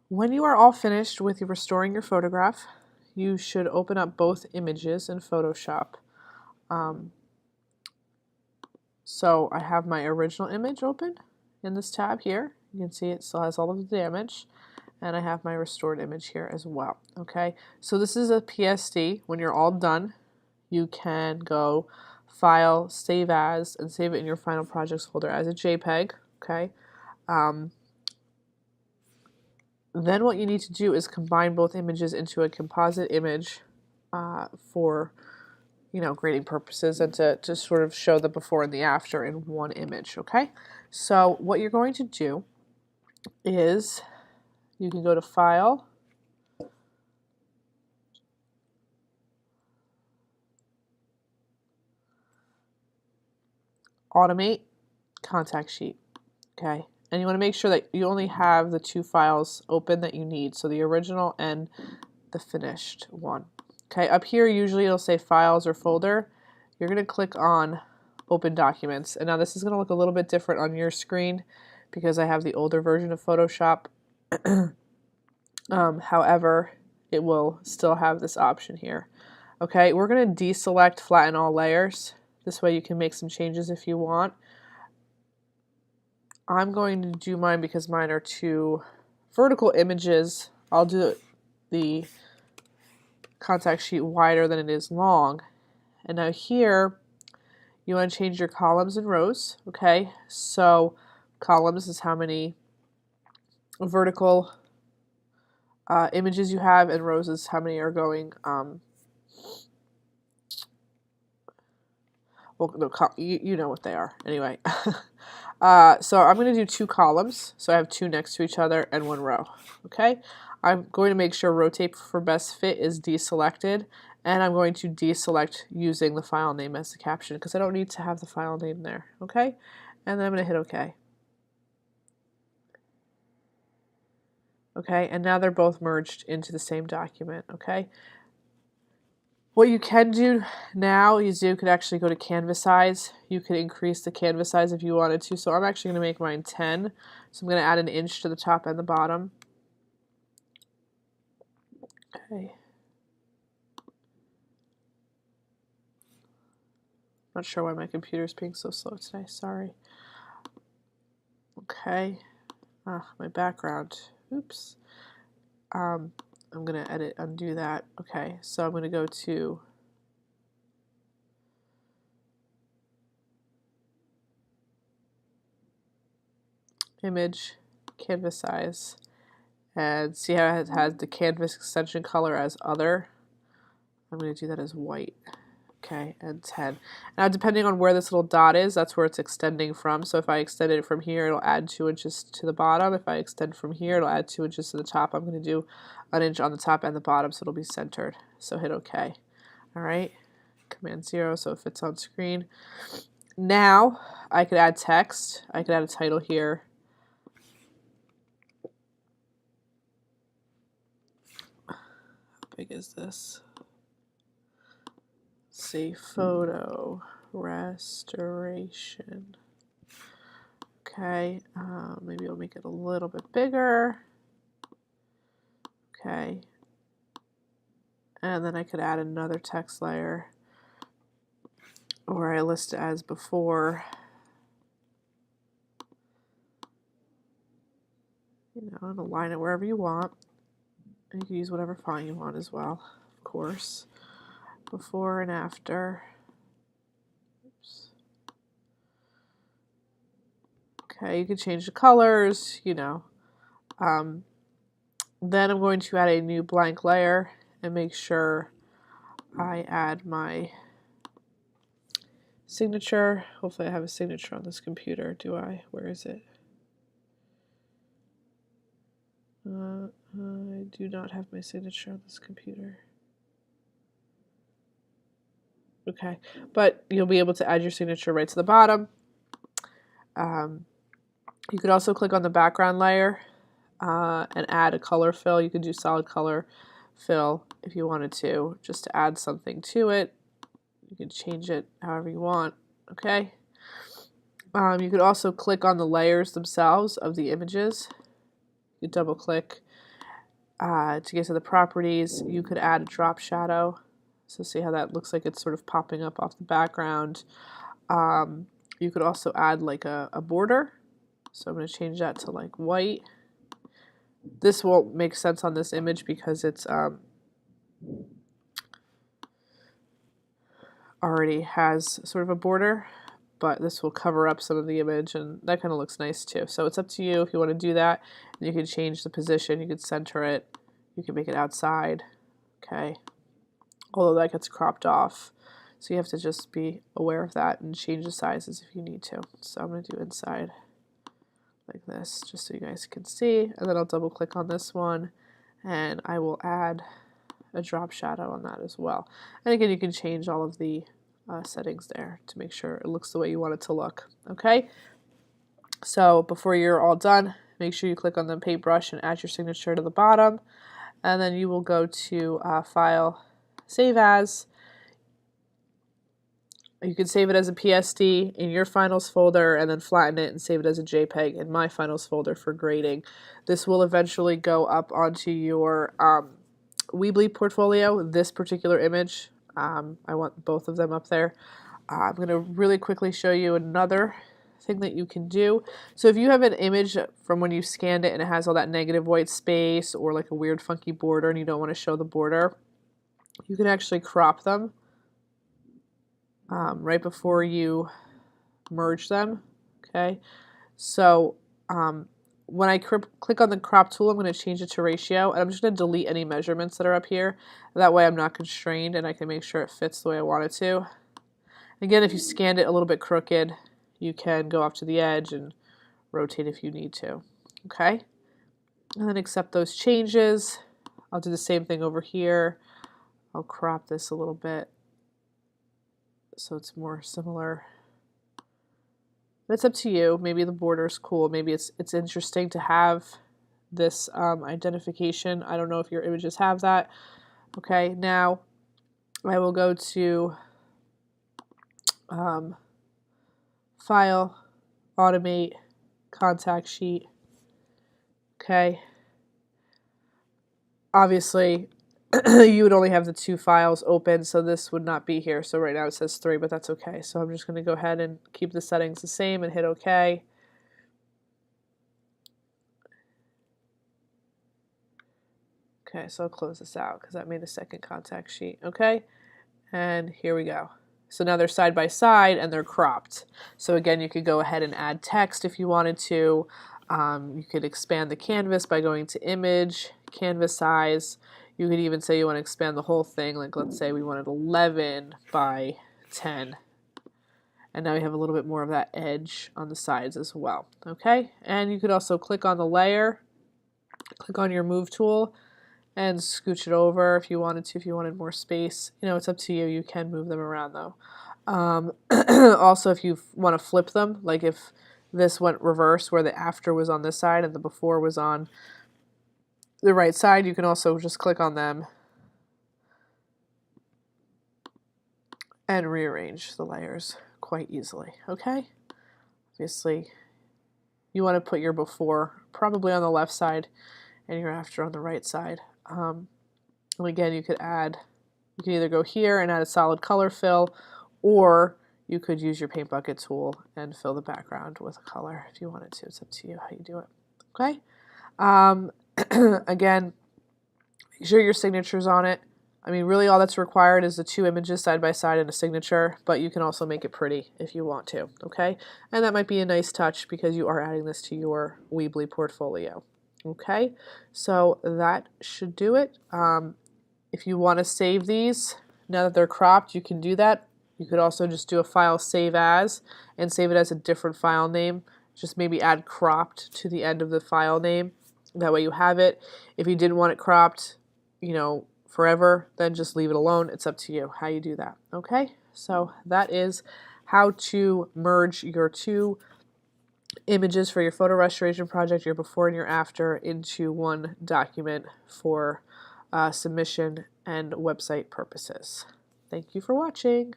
When you are all finished with restoring your photograph, you should open up both images in Photoshop. So I have my original image open in this tab here. You can see it still has all of the damage. And I have my restored image here as well. Okay, so this is a PSD. When you're all done, you can go File, Save As, and save it in your Final Projects folder as a JPEG. Okay. Then what you need to do is combine both images into a composite image for grading purposes and to sort of show the before and the after in one image. Okay, so what you're going to do is you can go to File, Automate, Contact Sheet. Okay, and you want to make sure that you only have the two files open that you need, so the original and the finished one. Okay, up here usually it'll say Files or Folder. You're going to click on Open Documents, and now this is going to look a little bit different on your screen because I have the older version of Photoshop. However, it will still have this option here. Okay, we're going to deselect Flatten All Layers. This way you can make some changes if you want. I'm going to do mine because mine are two vertical images. I'll do the contact sheet wider than it is long. And now here, you want to change your columns and rows. Okay, so columns is how many vertical images you have, and rows is how many are going. Well, no, you know what they are. Anyway, so I'm going to do two columns. So I have two next to each other and one row. Okay, I'm going to make sure Rotate for Best Fit is deselected, and I'm going to deselect using the file name as the caption because I don't need to have the file name there. Okay, and then I'm going to hit OK. Okay, and now they're both merged into the same document. Okay. What you can do now is you could actually go to canvas size. You could increase the canvas size if you wanted to. So I'm actually going to make mine 10. So I'm going to add an inch to the top and the bottom. Okay. Not sure why my computer's being so slow today. Sorry. Okay. My background. Oops. I'm going to undo that. Okay. So I'm going to go to Image, Canvas Size, and see how it has the canvas extension color as Other. I'm going to do that as white. Okay, and 10. Now, depending on where this little dot is, that's where it's extending from. So if I extend it from here, it'll add 2 inches to the bottom. If I extend from here, it'll add 2 inches to the top. I'm going to do an inch on the top and the bottom, so it'll be centered. So hit OK. All right, Command 0, so it fits on screen. Now, I could add text. I could add a title here. How big is this? Say photo restoration. Okay, maybe I'll make it a little bit bigger. Okay, and then I could add another text layer, or I list it as before. And align it wherever you want. And you can use whatever font you want as well, of course. Before and after. Oops. Okay, you can change the colors, Then I'm going to add a new blank layer and make sure I add my signature. Hopefully I have a signature on this computer. Do I? Where is it? I do not have my signature on this computer. Okay, but you'll be able to add your signature right to the bottom. You could also click on the background layer and add a color fill. You could do solid color fill if you wanted to, just to add something to it. You can change it however you want, okay? You could also click on the layers themselves of the images. You double click To get to the properties, you could add a drop shadow. So see how that looks like it's sort of popping up off the background. You could also add like a border. So I'm going to change that to like white. This won't make sense on this image because it's already has sort of a border, but this will cover up some of the image, and that kind of looks nice too. So it's up to you if you want to do that. You can change the position, you can center it, you can make it outside, okay? Although that gets cropped off. So you have to just be aware of that and change the sizes if you need to. So I'm going to do inside like this, just so you guys can see. And then I'll double click on this one, and I will add a drop shadow on that as well. And again, you can change all of the settings there to make sure it looks the way you want it to look. Okay, so before you're all done, make sure you click on the paintbrush and add your signature to the bottom, and then you will go to File, Save As. You can save it as a PSD in your Finals folder and then flatten it and save it as a JPEG in my Finals folder for grading. This will eventually go up onto your Weebly portfolio, this particular image. I want both of them up there. I'm going to really quickly show you another thing that you can do. So if you have an image from when you scanned it and it has all that negative white space or like a weird funky border and you don't want to show the border, you can actually crop them right before you merge them. Okay, so when I click on the crop tool, I'm going to change it to ratio, and I'm just going to delete any measurements that are up here. That way I'm not constrained and I can make sure it fits the way I want it to. Again, if you scanned it a little bit crooked, you can go off to the edge and rotate if you need to. Okay, and then accept those changes. I'll do the same thing over here. I'll crop this a little bit so it's more similar. But it's up to you. Maybe the border's cool. Maybe it's interesting to have this identification. I don't know if your images have that. Okay, now I will go to File, Automate, Contact Sheet. Okay. Obviously, you would only have the 2 files open, so this would not be here. So right now it says 3, but that's okay. So I'm just going to go ahead and keep the settings the same and hit OK. Okay, so I'll close this out because that made a second contact sheet. Okay, and here we go. So now they're side by side and they're cropped. So again, you could go ahead and add text if you wanted to. You could expand the canvas by going to Image, Canvas Size. You could even say you want to expand the whole thing, like let's say we wanted 11 by 10. And now we have a little bit more of that edge on the sides as well. Okay, and you could also click on the layer, click on your Move tool, and scooch it over if you wanted to, if you wanted more space. You know, it's up to you. You can move them around though. Also, if you want to flip them, like if this went reverse where the after was on this side and the before was on the right side, you can also just click on them and rearrange the layers quite easily. Okay, obviously you want to put your before probably on the left side and your after on the right side. And again, you could either go here and add a solid color fill, or you could use your paint bucket tool and fill the background with a color if you wanted to. It's up to you how you do it. Okay. Again, make sure your signature's on it. I mean, really all that's required is the 2 images side by side and a signature, but you can also make it pretty if you want to, okay? And that might be a nice touch because you are adding this to your Weebly portfolio, okay? So that should do it. If you want to save these, now that they're cropped, you can do that. You could also just do a File, Save As, and save it as a different file name. Just maybe add cropped to the end of the file name. That way you have it. If you didn't want it cropped, you know, forever, then just leave it alone. It's up to you how you do that. Okay, so that is how to merge your 2 images for your photo restoration project, your before and your after, into one document for submission and website purposes. Thank you for watching.